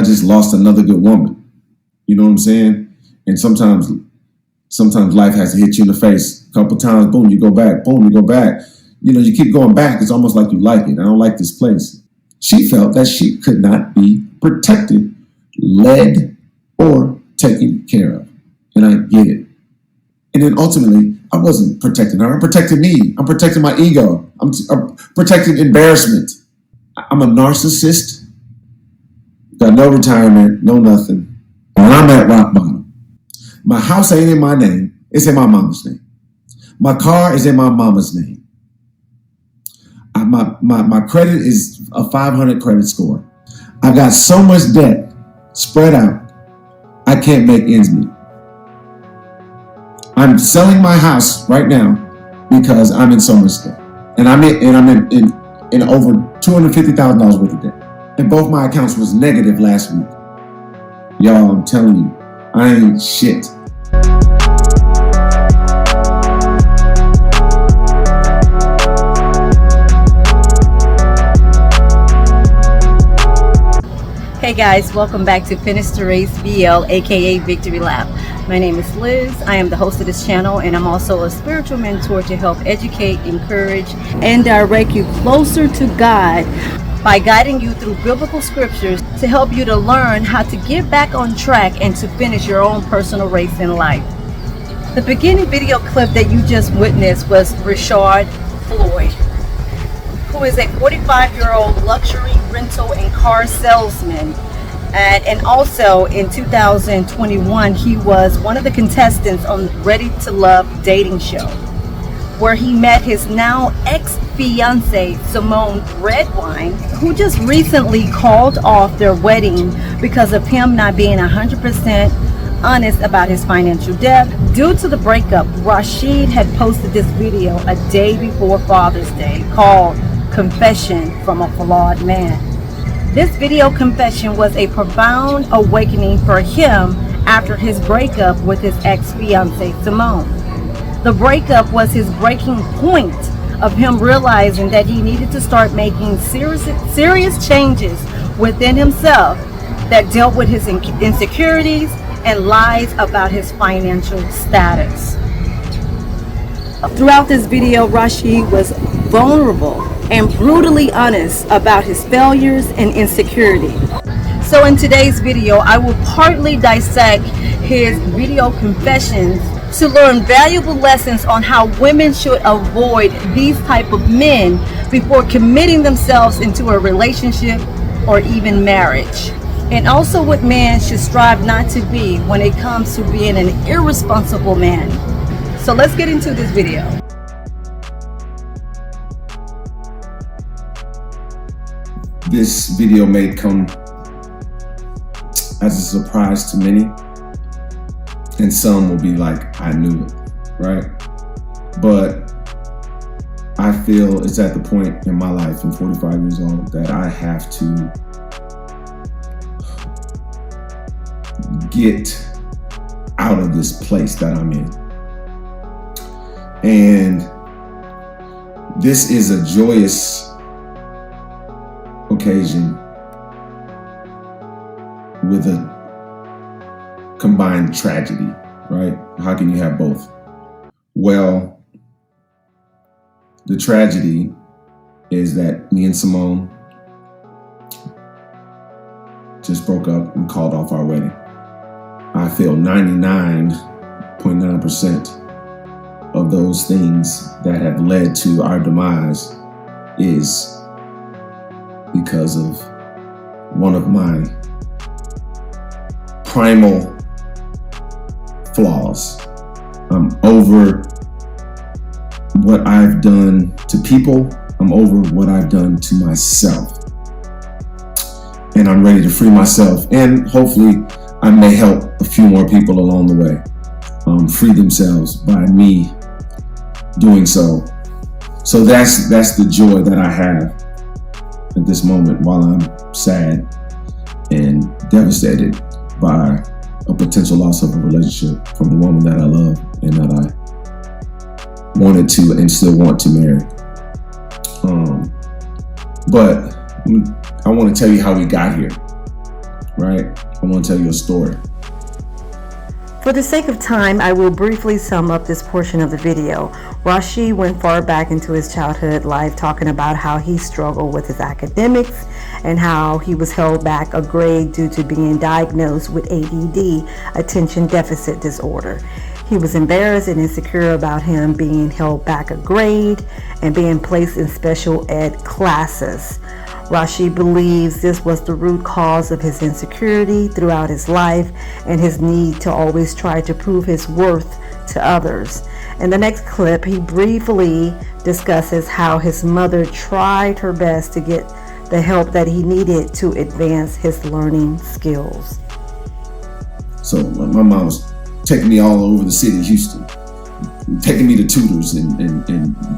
I just lost another good woman. You know what I'm saying? And sometimes life has to hit you in the face a couple times. Boom, you go back. Boom, you go back. You know, you keep going back. It's almost like you like it. I don't like this place. She felt that she could not be protected, led, or taken care of. And I get it. And then ultimately, I wasn't protecting her. I'm protecting me. I'm protecting my ego. I'm protecting embarrassment. I'm a narcissist. Got no retirement, no nothing. And I'm at rock bottom. My house ain't in my name. It's in my mama's name. My car is in my mama's name. My credit is a 500 credit score. I got so much debt spread out. I can't make ends meet. I'm selling my house right now because I'm in so much debt, and I'm in over $250,000 worth of debt. And both my accounts was negative last week. Y'all, I'm telling you, I ain't shit. Hey guys, welcome back to Finish the Race BL, aka Victory Lap. My name is Liz. I am the host of this channel, and I'm also a spiritual mentor to help educate, encourage, and direct you closer to God by guiding you through biblical scriptures to help you to learn how to get back on track and to finish your own personal race in life. The beginning video clip that you just witnessed was Rashard Floyd, who is a 45-year-old luxury rental and car salesman. And also in 2021, he was one of the contestants on Ready to Love dating show, where he met his now ex-fiancée, Simone Redwine, who just recently called off their wedding because of him not being 100% honest about his financial debt. Due to the breakup, Rashid had posted this video a day before Father's Day called Confession from a Flawed Man. This video confession was a profound awakening for him after his breakup with his ex-fiancée Simone. The breakup was his breaking point of him realizing that he needed to start making serious changes within himself that dealt with his insecurities and lies about his financial status. Throughout this video, Rashid was vulnerable and brutally honest about his failures and insecurity. So in today's video, I will partly dissect his video confessions to learn valuable lessons on how women should avoid these type of men before committing themselves into a relationship or even marriage. And also what men should strive not to be when it comes to being an irresponsible man. So let's get into this video. This video may come as a surprise to many, and some will be like, I knew it, right? But I feel it's at the point in my life, I'm 45 years old, that I have to get out of this place that I'm in. And this is a joyous occasion with a combined tragedy, right? How can you have both? Well, the tragedy is that me and Simone just broke up and called off our wedding. I feel 99.9% of those things that have led to our demise is because of one of my primal flaws. I'm over what I've done to people. I'm over what I've done to myself. And I'm ready to free myself. And hopefully I may help a few more people along the way free themselves by me doing so. So that's the joy that I have at this moment while I'm sad and devastated by a potential loss of a relationship from a woman that I love and that I wanted to and still want to marry. But I want to tell you how we got here. right? I want to tell you a story. For the sake of time, I will briefly sum up this portion of the video. Rashid went far back into his childhood life, talking about how he struggled with his academics and how he was held back a grade due to being diagnosed with ADD, attention deficit disorder. He was embarrassed and insecure about him being held back a grade and being placed in special ed classes. Rashid believes this was the root cause of his insecurity throughout his life and his need to always try to prove his worth to others. In the next clip, he briefly discusses how his mother tried her best to get the help that he needed to advance his learning skills. So my mom was taking me all over the city of Houston, taking me to tutors and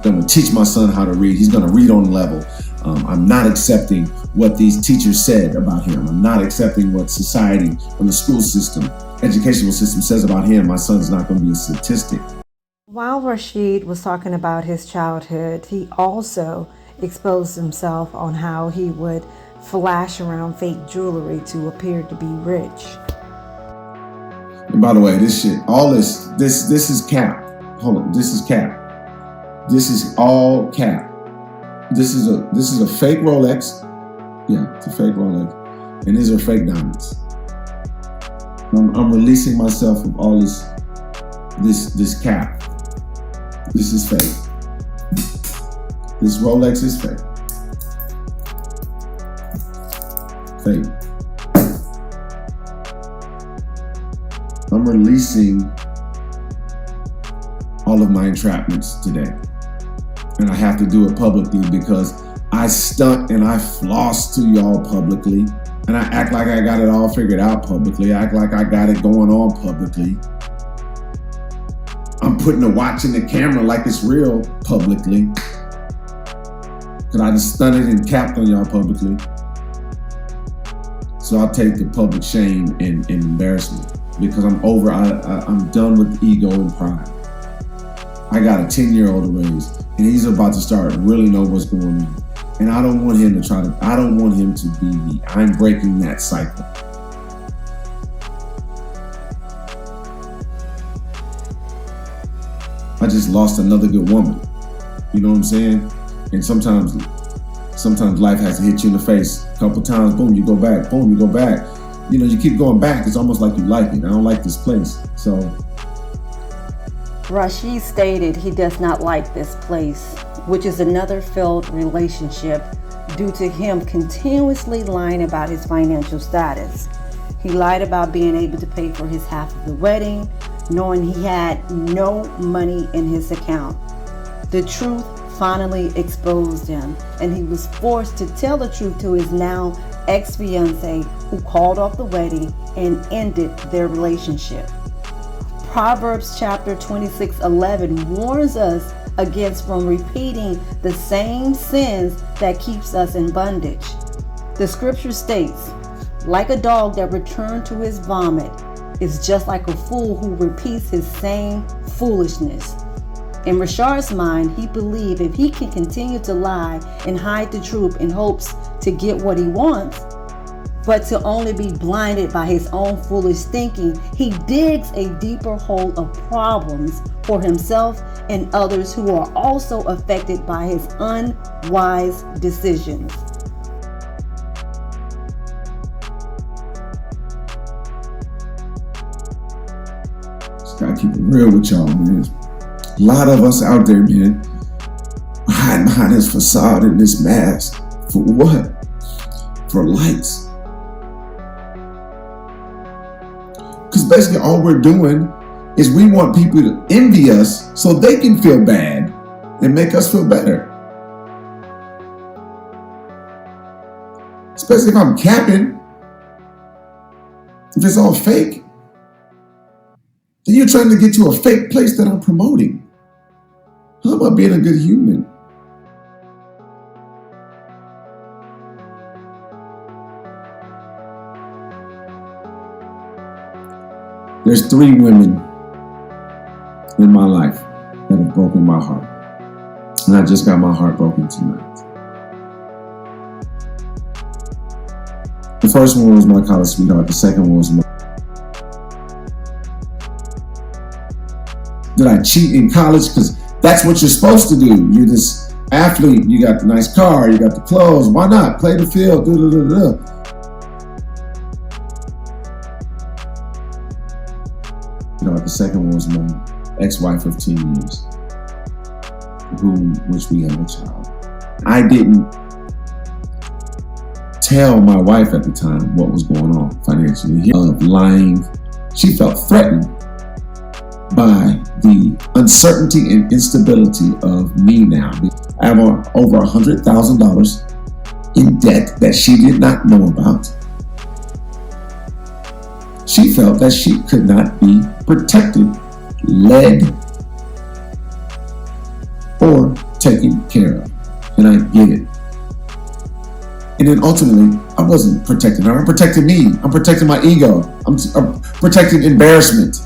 going to teach my son how to read. He's going to read on level. I'm not accepting what these teachers said about him. I'm not accepting what society and the school system, educational system says about him. My son's not going to be a statistic. While Rashid was talking about his childhood, he also exposed himself on how he would flash around fake jewelry to appear to be rich. And by the way, this shit, all this is cap. Hold on, this is cap. This is all cap. This is a fake Rolex. Yeah, it's a fake Rolex. And these are fake diamonds. I'm releasing myself from all this cap. This is fake. This Rolex is fake. Fake. I'm releasing all of my entrapments today. And I have to do it publicly because I stunt and I floss to y'all publicly. And I act like I got it all figured out publicly. I act like I got it going on publicly. I'm putting the watch in the camera like it's real publicly. Because I just stunted and capped on y'all publicly. So I'll take the public shame and embarrassment because I'm over. I'm done with ego and pride. I got a 10-year-old to raise, and he's about to start really know what's going on. And I don't want him to I don't want him to be me. I'm breaking that cycle. I just lost another good woman. You know what I'm saying? And sometimes life has to hit you in the face a couple times. Boom, you go back. Boom, you go back. You know, you keep going back. It's almost like you like it. I don't like this place. So Rashid stated he does not like this place, which is another failed relationship due to him continuously lying about his financial status. He lied about being able to pay for his half of the wedding, knowing he had no money in his account. The truth finally exposed him, and he was forced to tell the truth to his now ex-fiancée, who called off the wedding and ended their relationship. Proverbs chapter 26:11 warns us against from repeating the same sins that keeps us in bondage. The scripture states, like a dog that returned to his vomit is just like a fool who repeats his same foolishness. In Rashard's mind, he believed if he can continue to lie and hide the truth in hopes to get what he wants, but to only be blinded by his own foolish thinking, he digs a deeper hole of problems for himself and others who are also affected by his unwise decisions. just gotta keep it real with y'all, man. A lot of us out there, man, hiding behind this facade and this mask. For what? For likes. Because basically all we're doing is we want people to envy us so they can feel bad and make us feel better. Especially if I'm capping. If it's all fake, then you're trying to get to a fake place that I'm promoting. How about being a good human? There's 3 women in my life that have broken my heart. And I just got my heart broken tonight. The first one was my college sweetheart. The second one was did I cheat in college? Because that's what you're supposed to do. You're this athlete. You got the nice car. You got the clothes. Why not play the field? The second one was my ex-wife of 10 years, which we have a child. I didn't tell my wife at the time what was going on financially, of lying. She felt threatened by the uncertainty and instability of me now. I have over $100,000 in debt that she did not know about. She felt that she could not be protected, led, or taken care of. And I get it. And then ultimately, I wasn't protecting her. I'm protecting me. I'm protecting my ego. I'm protecting embarrassment.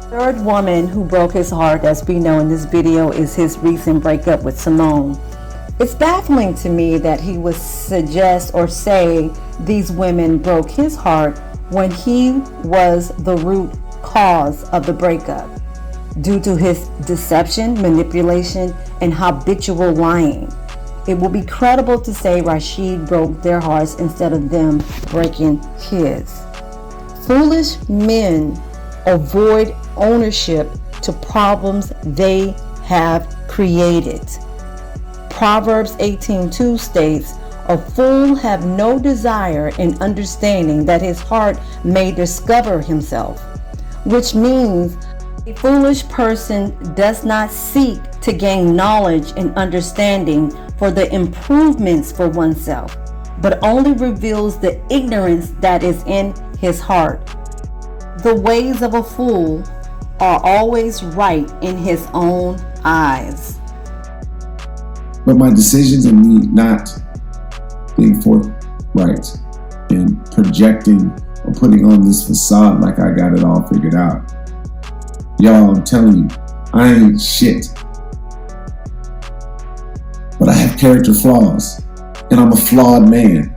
Third woman who broke his heart, as we know in this video, is his recent breakup with Simone. It's baffling to me that he would suggest or say these women broke his heart when he was the root cause of the breakup due to his deception, manipulation, and habitual lying. It will be credible to say Rashid broke their hearts instead of them breaking his. Foolish men avoid ownership to problems they have created. Proverbs 18:2 states, "A fool have no desire in understanding that his heart may discover himself," which means a foolish person does not seek to gain knowledge and understanding for the improvements for oneself, but only reveals the ignorance that is in his heart. The ways of a fool are always right in his own eyes. But my decisions and me not being forthright and projecting or putting on this facade like I got it all figured out. Y'all, I'm telling you, I ain't shit. But I have character flaws, and I'm a flawed man.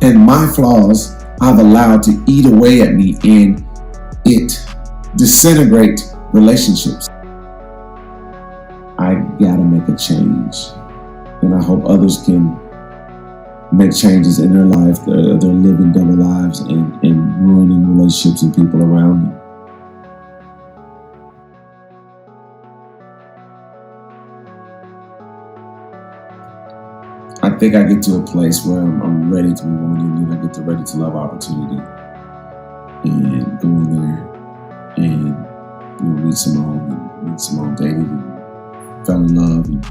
And my flaws I've allowed to eat away at me, and it disintegrate relationships. I gotta make a change, and I hope others can make changes in their life. They're living double lives and ruining relationships and people around them. I think I get to a place where I'm ready to move on, and then I get the ready to love opportunity and go in there and meet Simone, dated and fell in love and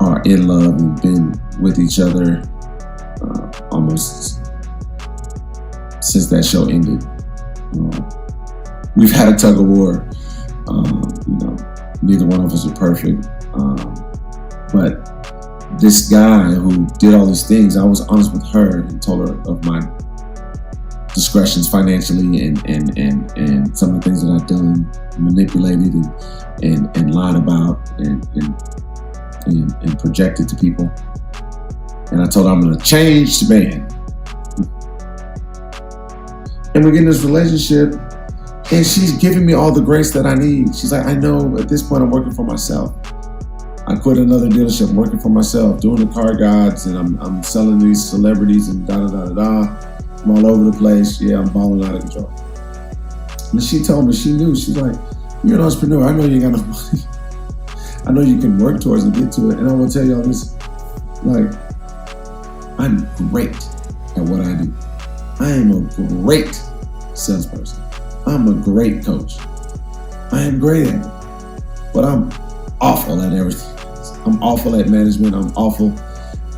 are in love and been with each other almost since that show ended. We've had a tug of war. Neither one of us are perfect, but this guy who did all these things, I was honest with her and told her of my discretions financially and some of the things that I've done, manipulated and lied about and projected to people. And I told her I'm going to change the man. And we get in this relationship, and she's giving me all the grace that I need. She's like, I know at this point I'm working for myself. I quit another dealership, I'm working for myself, doing the car guides, and I'm selling these celebrities and da-da-da-da-da. I'm all over the place. Yeah, I'm balling out of control. And she told me, she knew, she's like, you're an entrepreneur. I know you got no money. I know you can work towards and get to it. And I will tell y'all this, like, I'm great at what I do. I am a great salesperson. I'm a great coach. I am great at it. But I'm awful at everything. I'm awful at management. I'm awful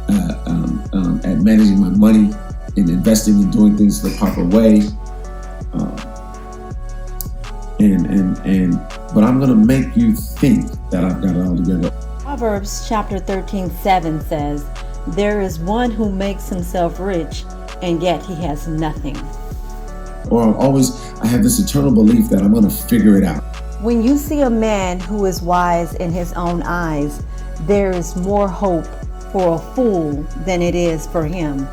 at managing my money and investing and doing things the proper way. But I'm gonna make you think that I've got it all together. Proverbs chapter 13:7 says, "There is one who makes himself rich, and yet he has nothing." Or I have this eternal belief that I'm gonna figure it out. When you see a man who is wise in his own eyes, there is more hope for a fool than it is for him.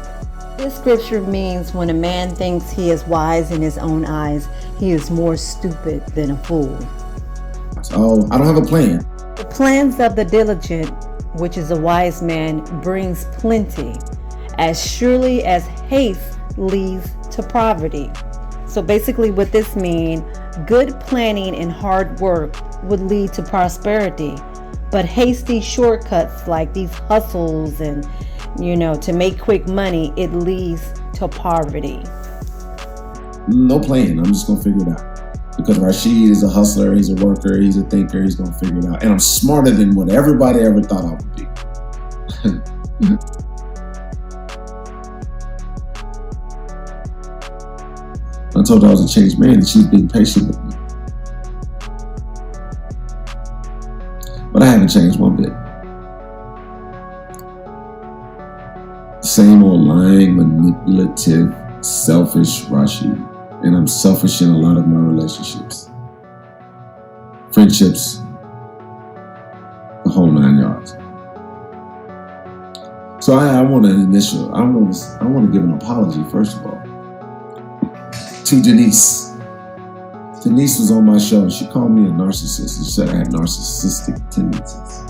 This scripture means when a man thinks he is wise in his own eyes, he is more stupid than a fool. Oh, I don't have a plan. The plans of the diligent, which is a wise man, brings plenty, as surely as haste leads to poverty. So basically what this means, good planning and hard work would lead to prosperity, but hasty shortcuts like these hustles and, to make quick money, it leads to poverty. No plan. I'm just going to figure it out. Because Rashid is a hustler, he's a worker, he's a thinker, he's going to figure it out. And I'm smarter than what everybody ever thought I would be. I told her I was a changed man and she's being patient with me. But I haven't changed one bit. Same old lying, manipulative, selfish Rashid. And I'm selfish in a lot of my relationships. Friendships, the whole 9 yards. So I want to give an apology, first of all, to Denise. Denise was on my show and she called me a narcissist. She said I had narcissistic tendencies.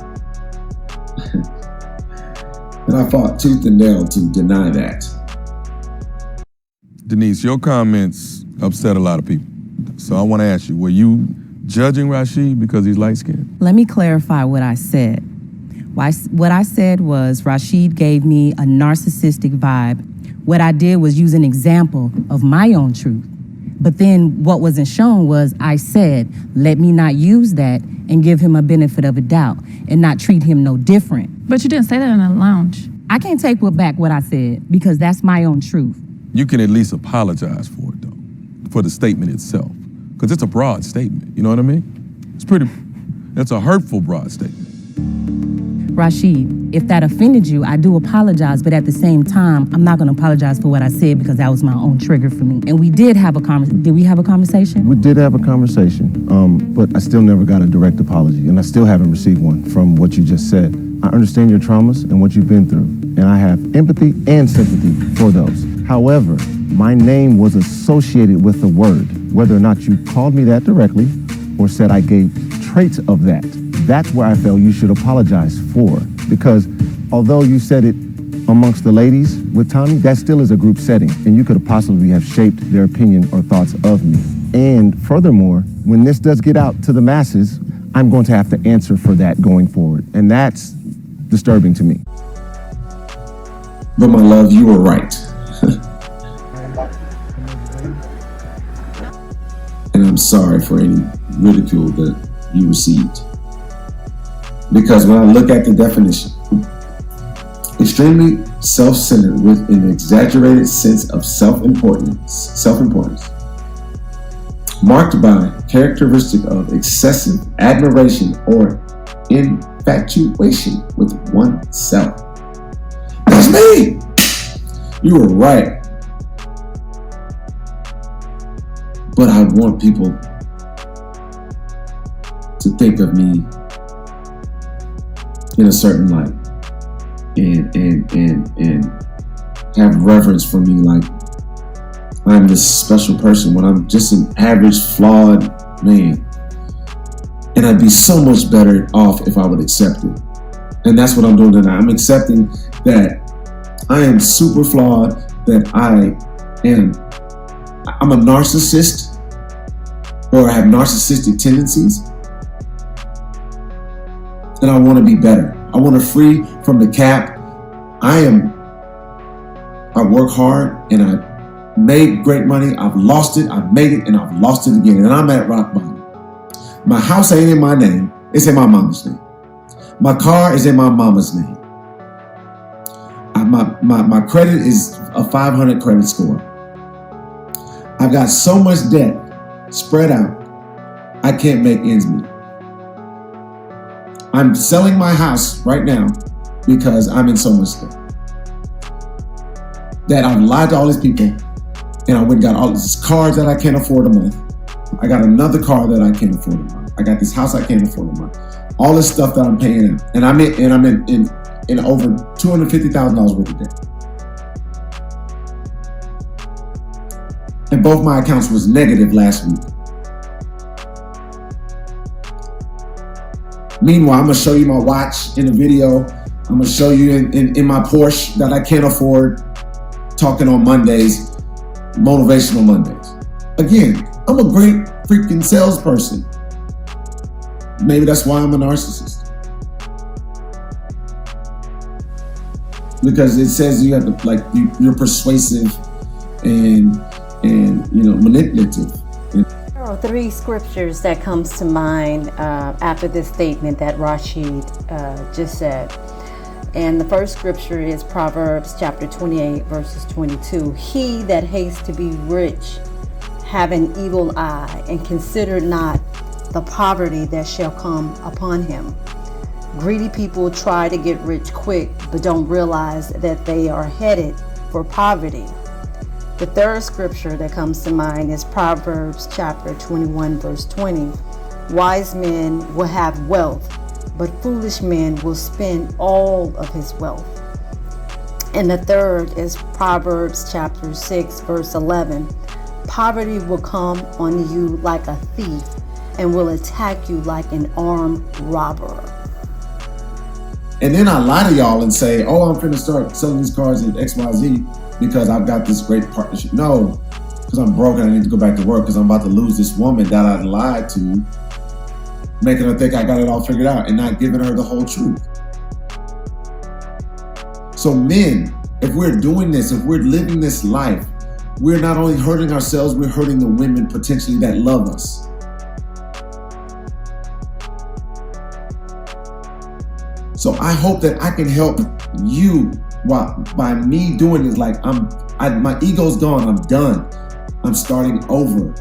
And I fought tooth and nail to deny that. Denise, your comments upset a lot of people. So I want to ask you, were you judging Rashid because he's light-skinned? Let me clarify what I said. What I said was Rashid gave me a narcissistic vibe. What I did was use an example of my own truth. But then what wasn't shown was I said, let me not use that and give him a benefit of a doubt and not treat him no different. But you didn't say that in a lounge. I can't take back what I said because that's my own truth. You can at least apologize for it, though, for the statement itself. Because it's a broad statement, you know what I mean? It's a hurtful broad statement. Rashid, if that offended you, I do apologize, but at the same time, I'm not gonna apologize for what I said because that was my own trigger for me. And we did have a conversation. Did we have a conversation? We did have a conversation, but I still never got a direct apology, and I still haven't received one from what you just said. I understand your traumas and what you've been through, and I have empathy and sympathy for those. However, my name was associated with the word, whether or not you called me that directly or said I gave traits of that. That's where I felt you should apologize for, because although you said it amongst the ladies with Tommy, that still is a group setting, and you could possibly have shaped their opinion or thoughts of me. And furthermore, when this does get out to the masses, I'm going to have to answer for that going forward, and that's disturbing to me. But my love, you were right. And I'm sorry for any ridicule that you received. Because when I look at the definition, extremely self-centered with an exaggerated sense of self-importance, marked by characteristic of excessive admiration or infatuation with oneself. That's me! You were right. But I want people to think of me in a certain light and have reverence for me like I'm this special person when I'm just an average, flawed man. And I'd be so much better off if I would accept it. And that's what I'm doing tonight. I'm accepting that I am super flawed, that I'm a narcissist, or I have narcissistic tendencies. And I want to be better. I want to free from the cap. I work hard and I made great money. I've lost it, I've made it, and I've lost it again. And I'm at rock bottom. My house ain't in my name, it's in my mama's name. My car is in my mama's name. My credit is a 500 credit score. I've got so much debt spread out, I can't make ends meet. I'm selling my house right now because I'm in so much debt. That I've lied to all these people, and I went and got all these cars that I can't afford a month. I got another car that I can't afford a month. I got this house I can't afford a month. All this stuff that I'm paying, and I'm in over $250,000 worth of debt. And both my accounts was negative last week. Meanwhile, I'm gonna show you my watch in the video. I'm gonna show you in my Porsche that I can't afford, talking on Mondays, motivational Mondays. Again, I'm a great freaking salesperson. Maybe that's why I'm a narcissist. Because it says you have to, like, you're persuasive and manipulative. There are three scriptures that comes to mind after this statement that Rashid just said. And the first scripture is Proverbs chapter 28, verses 22. He that hates to be rich have an evil eye, and consider not the poverty that shall come upon him. Greedy people try to get rich quick, but don't realize that they are headed for poverty. The third scripture that comes to mind is Proverbs chapter 21, verse 20. Wise men will have wealth, but foolish men will spend all of his wealth. And the third is Proverbs chapter 6, verse 11. Poverty will come on you like a thief and will attack you like an armed robber. And then I lie to y'all and say, oh, I'm finna start selling these cars at XYZ because I've got this great partnership. No, because I'm broke and I need to go back to work because I'm about to lose this woman that I lied to, making her think I got it all figured out and not giving her the whole truth. So men, if we're doing this, if we're living this life, we're not only hurting ourselves, we're hurting the women potentially that love us. So I hope that I can help you by me doing this. Like my ego's gone. I'm done. I'm starting over.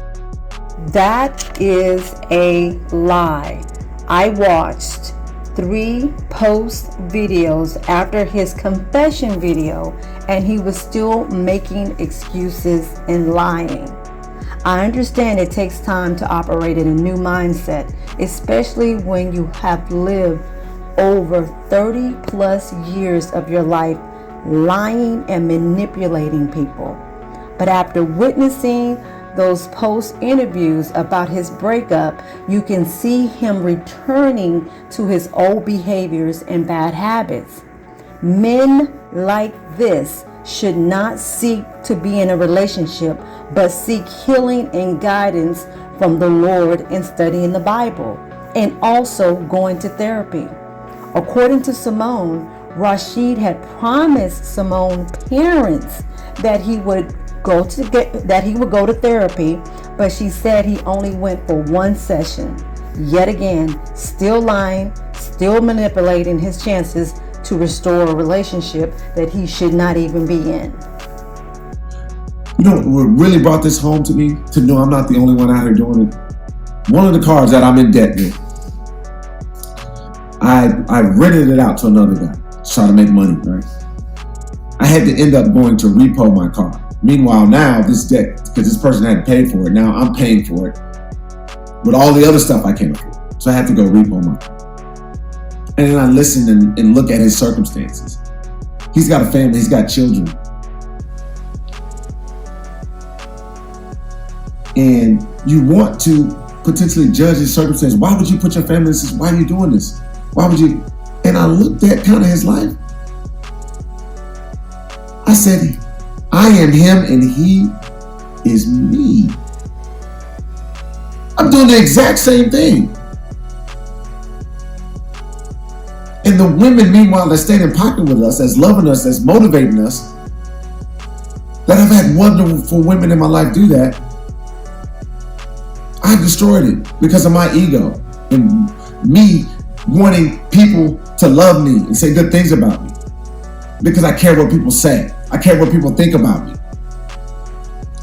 That is a lie. I watched 3 post videos after his confession video, and he was still making excuses and lying. I understand it takes time to operate in a new mindset, especially when you have lived over 30 plus years of your life lying and manipulating people. But after witnessing those post interviews about his breakup, you can see him returning to his old behaviors and bad habits. Men like this should not seek to be in a relationship, but seek healing and guidance from the Lord in studying the Bible and also going to therapy. According to Simone, Rashid had promised Simone's parents that he would go to therapy, but she said he only went for 1 session. Yet again, still lying, still manipulating his chances to restore a relationship that he should not even be in. You know what really brought this home to me? To know I'm not the only one out here doing it. One of the cars that I'm in debt with, I rented it out to another guy to try to make money, right? I had to end up going to repo my car. Meanwhile, now this debt, because this person hadn't paid for it, now I'm paying for it with all the other stuff I can't afford. So I had to go repo my car. And then I listen and look at his circumstances. He's got a family, he's got children. And you want to potentially judge his circumstances. Why would you put your family in this? Why are you doing this? Why would you? And I looked at kind of his life. I said, I am him and he is me. I'm doing the exact same thing. And the women, meanwhile, that stayed in pocket with us, that's loving us, that's motivating us, that I've had wonderful women in my life do that, I destroyed it because of my ego and me wanting people to love me and say good things about me because I care what people say. I care what people think about me.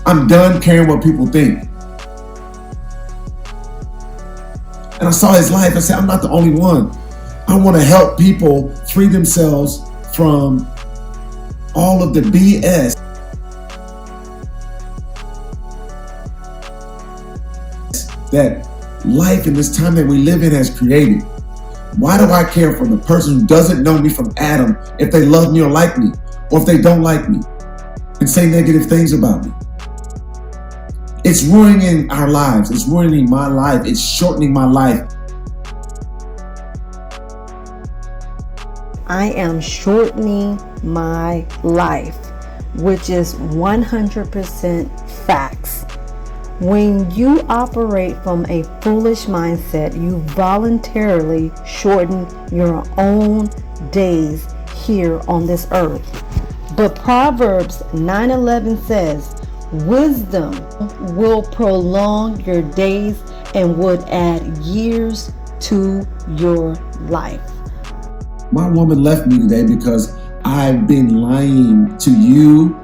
I'm done caring what people think. And I saw his life. I said, I'm not the only one. I want to help people free themselves from all of the BS that life in this time that we live in has created. Why do I care for the person who doesn't know me from Adam if they love me or like me, or if they don't like me and say negative things about me? It's ruining our lives. It's ruining my life. It's shortening my life. I am shortening my life, which is 100% facts. When you operate from a foolish mindset, you voluntarily shorten your own days here on this earth. But Proverbs 9:11 says, wisdom will prolong your days and would add years to your life. My woman left me today because I've been lying to you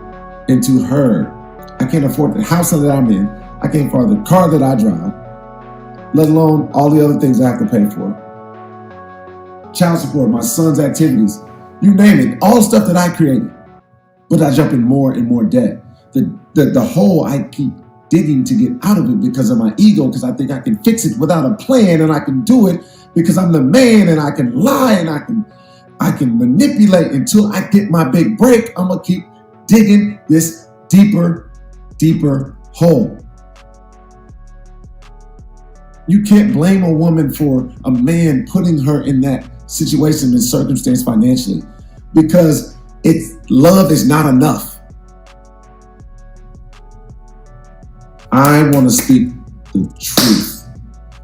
and to her. I can't afford the house that I'm in. I can't afford the car that I drive, let alone all the other things I have to pay for. Child support, my son's activities, you name it, all stuff that I created. But I jump in more and more debt. The hole I keep digging to get out of it because of my ego, because I think I can fix it without a plan, and I can do it because I'm the man, and I can lie, and I can manipulate until I get my big break. I'm gonna keep digging this deeper hole. You can't blame a woman for a man putting her in that situation and circumstance financially, because love is not enough. I want to speak the truth,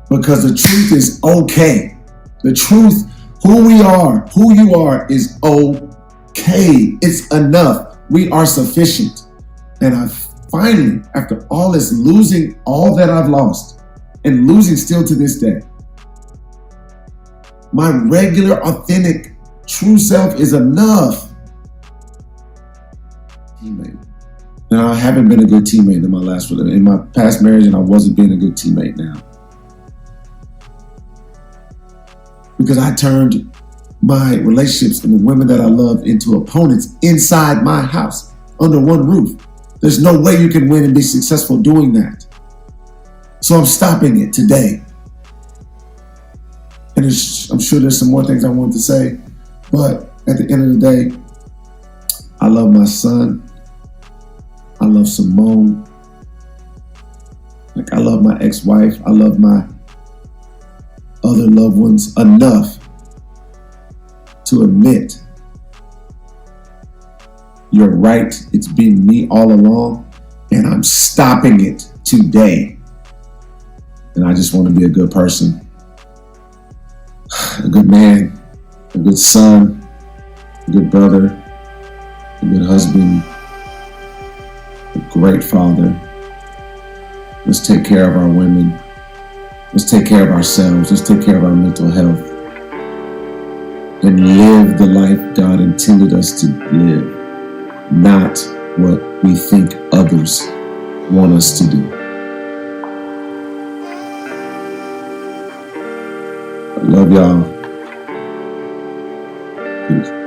because the truth is okay. The truth, who we are, who you are, is okay. It's enough. We are sufficient. And I finally, after all this, losing all that I've lost, and losing still to this day, my regular, authentic, true self is enough. Teammate. Now, I haven't been a good teammate in my past marriage, and I wasn't being a good teammate now. Because I turned my relationships and the women that I love into opponents inside my house, under one roof. There's no way you can win and be successful doing that. So I'm stopping it today. And I'm sure there's some more things I want to say, but at the end of the day, I love my son. I love Simone. I love my ex-wife. I love my other loved ones enough to admit, you're right, it's been me all along, and I'm stopping it today. And I just want to be a good person, a good man, a good son, a good brother, a good husband, a great father. Let's take care of our women. Let's take care of ourselves. Let's take care of our mental health. And live the life God intended us to live, not what we think others want us to do. I love y'all. Peace.